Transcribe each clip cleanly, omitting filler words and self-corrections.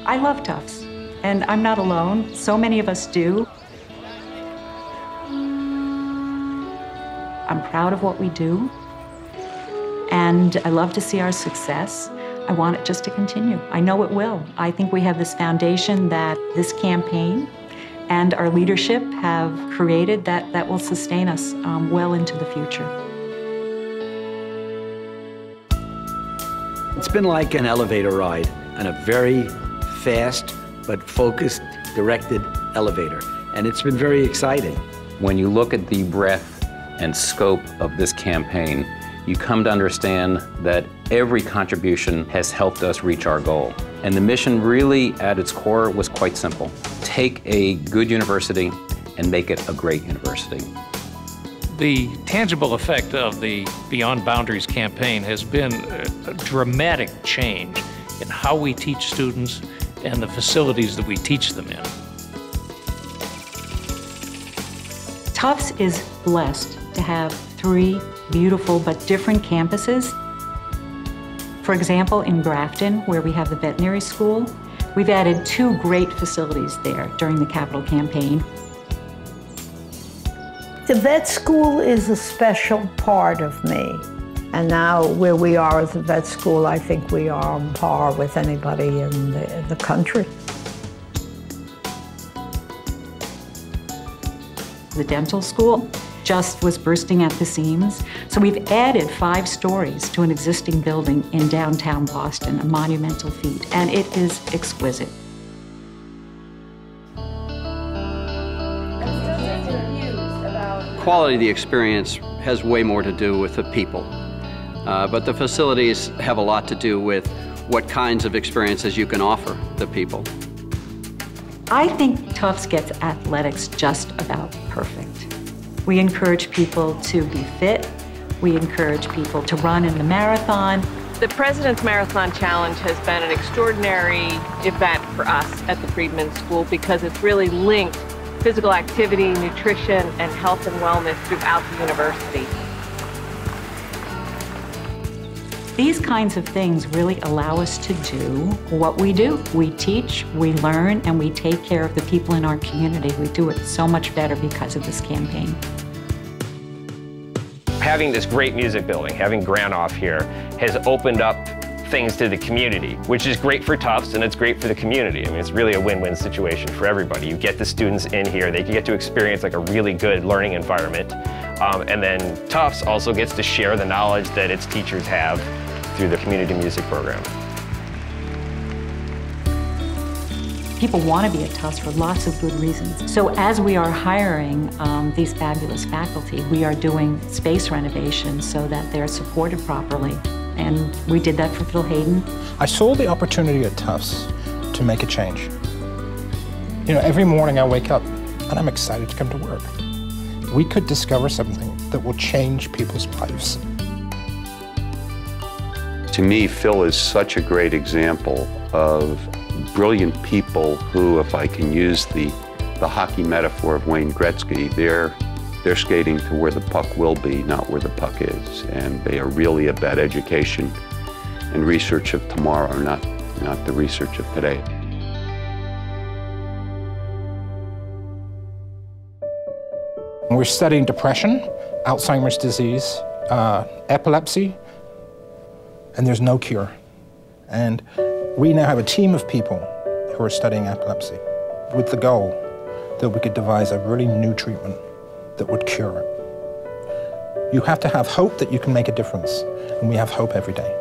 I love Tufts, and I'm not alone. So many of us do. I'm proud of what we do, and I love to see our success. I want it just to continue. I know it will. I think we have this foundation that this campaign and our leadership have created that will sustain us well into the future. It's been like an elevator ride on a very fast but focused, directed elevator, and it's been very exciting. When you look at the breadth and scope of this campaign, you come to understand that every contribution has helped us reach our goal. And the mission really, at its core, was quite simple. Take a good university and make it a great university. The tangible effect of the Beyond Boundaries campaign has been a dramatic change in how we teach students and the facilities that we teach them in. Tufts is blessed to have 3 beautiful but different campuses. For example, in Grafton, where we have the veterinary school, we've added 2 great facilities there during the capital campaign. The vet school is a special part of me. And now where we are as a vet school, I think we are on par with anybody in the country. The dental school just was bursting at the seams. So we've added 5 stories to an existing building in downtown Boston, a monumental feat, and it is exquisite. Quality of the experience has way more to do with the people. But the facilities have a lot to do with what kinds of experiences you can offer the people. I think Tufts gets athletics just about perfect. We encourage people to be fit. We encourage people to run in the marathon. The President's Marathon Challenge has been an extraordinary event for us at the Friedman School because it's really linked physical activity, nutrition, and health and wellness throughout the university. These kinds of things really allow us to do what we do. We teach, we learn, and we take care of the people in our community. We do it so much better because of this campaign. Having this great music building, having Granoff here, has opened up things to the community, which is great for Tufts and it's great for the community. I mean, it's really a win-win situation for everybody. You get the students in here, they get to experience like a really good learning environment. And then Tufts also gets to share the knowledge that its teachers have through the community music program. People want to be at Tufts for lots of good reasons. So as we are hiring these fabulous faculty, we are doing space renovations so that they're supported properly. And we did that for Phil Hayden. I saw the opportunity at Tufts to make a change. You know, every morning I wake up and I'm excited to come to work. We could discover something that will change people's lives. To me, Phil is such a great example of brilliant people who, if I can use the hockey metaphor of Wayne Gretzky, they're skating to where the puck will be, not where the puck is. And they are really about education and research of tomorrow, not the research of today. We're studying depression, Alzheimer's disease, epilepsy, and there's no cure. And we now have a team of people who are studying epilepsy with the goal that we could devise a really new treatment that would cure it. You have to have hope that you can make a difference, and we have hope every day.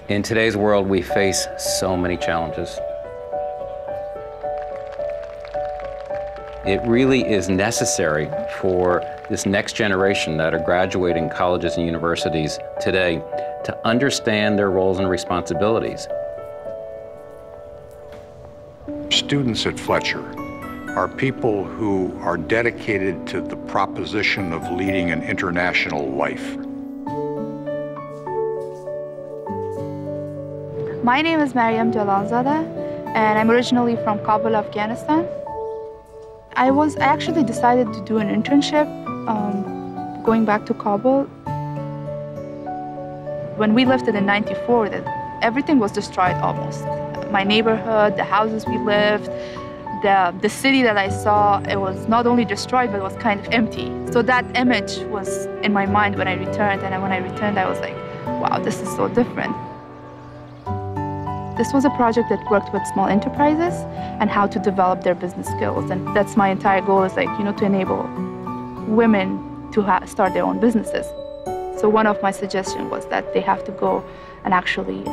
In today's world, we face so many challenges. It really is necessary for this next generation that are graduating colleges and universities today to understand their roles and responsibilities. Students at Fletcher are people who are dedicated to the proposition of leading an international life. My name is Maryam Jalalzadeh, and I'm originally from Kabul, Afghanistan. I actually decided to do an internship Going back to Kabul, when we left it in '94, everything was destroyed almost. My neighborhood, the houses we lived, the city that I saw, it was not only destroyed, but it was kind of empty. So that image was in my mind when I returned, and when I returned, I was like, wow, this is so different. This was a project that worked with small enterprises and how to develop their business skills. And that's my entire goal, is like, to enable women to start their own businesses. So one of my suggestions was that they have to go and actually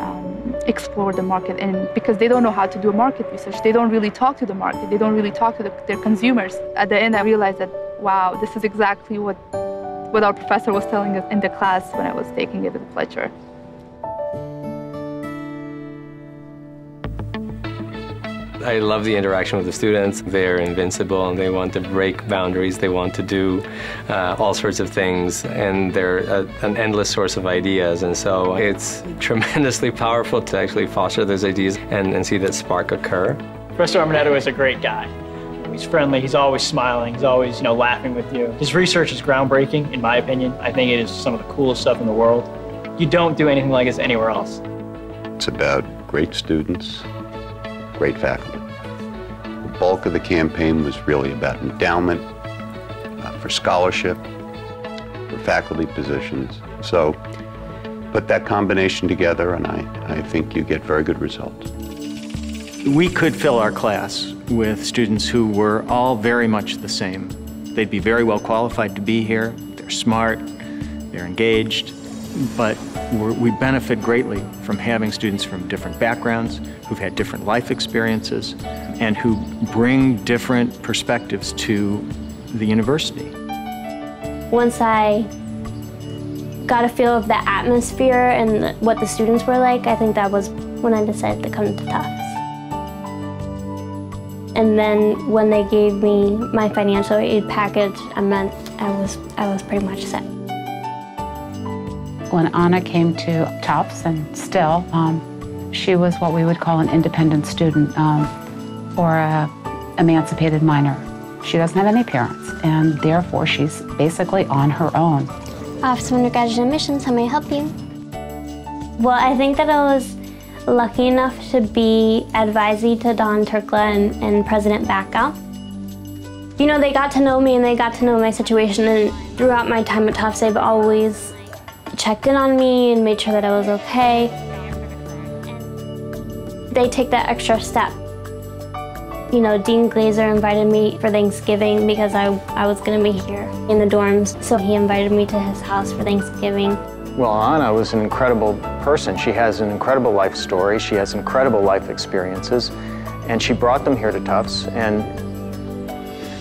explore the market. And because they don't know how to do market research, they don't really talk to the market, they don't really talk to their consumers. At the end, I realized that, wow, this is exactly what our professor was telling us in the class when I was taking it with Fletcher. I love the interaction with the students. They're invincible and they want to break boundaries. They want to do all sorts of things, and they're an endless source of ideas. And so it's tremendously powerful to actually foster those ideas and see that spark occur. Professor Armanetto is a great guy. He's friendly, he's always smiling, he's always, laughing with you. His research is groundbreaking, in my opinion. I think it is some of the coolest stuff in the world. You don't do anything like this anywhere else. It's about great students, great faculty. The bulk of the campaign was really about endowment, for scholarship, for faculty positions. So put that combination together and I think you get very good results. We could fill our class with students who were all very much the same. They'd be very well qualified to be here. They're smart, they're engaged, but we benefit greatly from having students from different backgrounds, who've had different life experiences, and who bring different perspectives to the university. Once I got a feel of the atmosphere and what the students were like, I think that was when I decided to come to Tufts. And then when they gave me my financial aid package, I was pretty much set. When Anna came to Tufts, and still, she was what we would call an independent student or an emancipated minor. She doesn't have any parents, and therefore she's basically on her own. Office of Undergraduate Admissions, how may I help you? Well, I think that I was lucky enough to be advisee to Don Turkla and President Backow. They got to know me and they got to know my situation, and throughout my time at Tufts, they've always checked in on me and made sure that I was okay. They take that extra step. Dean Glazer invited me for Thanksgiving because I was going to be here in the dorms, so he invited me to his house for Thanksgiving. Well, Anna was an incredible person. She has an incredible life story. She has incredible life experiences, and she brought them here to Tufts. And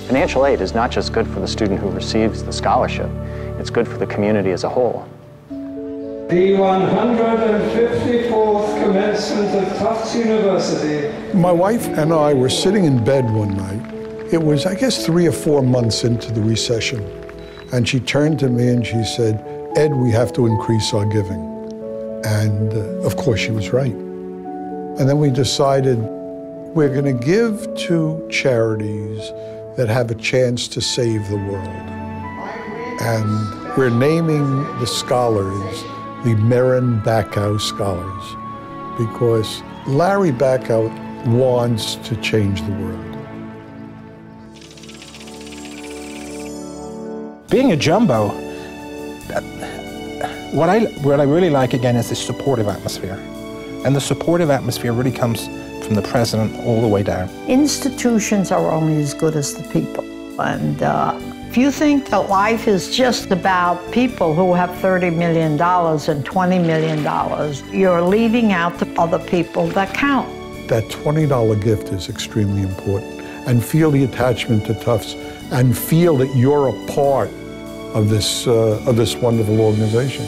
financial aid is not just good for the student who receives the scholarship. It's good for the community as a whole. The 154th commencement of Tufts University. My wife and I were sitting in bed one night. It was, I guess, 3 or 4 months into the recession. And she turned to me and she said, "Ed, we have to increase our giving." And of course, she was right. And then we decided we're going to give to charities that have a chance to save the world. And we're naming the scholars the Merrin Backow Scholars, because Larry Backow wants to change the world. Being a jumbo, what I really like, again, is the supportive atmosphere. And the supportive atmosphere really comes from the president all the way down. Institutions are only as good as the people. And if you think that life is just about people who have $30 million and $20 million, you're leaving out the other people that count. That $20 gift is extremely important. And feel the attachment to Tufts, and feel that you're a part of this wonderful organization.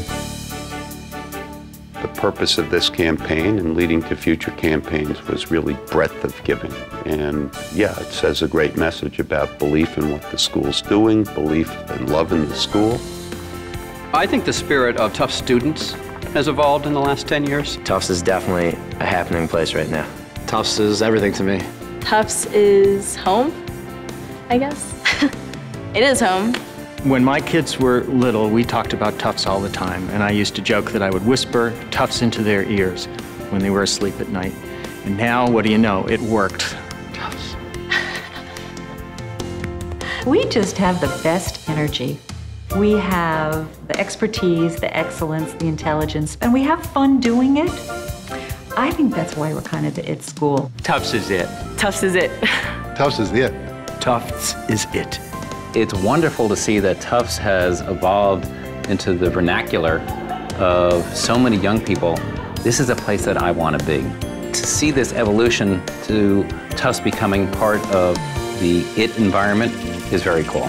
The purpose of this campaign and leading to future campaigns was really breadth of giving. And yeah, it says a great message about belief in what the school's doing, belief and love in the school. I think the spirit of Tufts students has evolved in the last 10 years. Tufts is definitely a happening place right now. Tufts is everything to me. Tufts is home, I guess. It is home. When my kids were little, we talked about Tufts all the time, and I used to joke that I would whisper Tufts into their ears when they were asleep at night. And now, what do you know? It worked. Tufts. We just have the best energy. We have the expertise, the excellence, the intelligence, and we have fun doing it. I think that's why we're kind of the it school. Tufts is it. Tufts is it. Tufts is it. Tufts is it. It's wonderful to see that Tufts has evolved into the vernacular of so many young people. This is a place that I want to be. To see this evolution to Tufts becoming part of the it environment is very cool.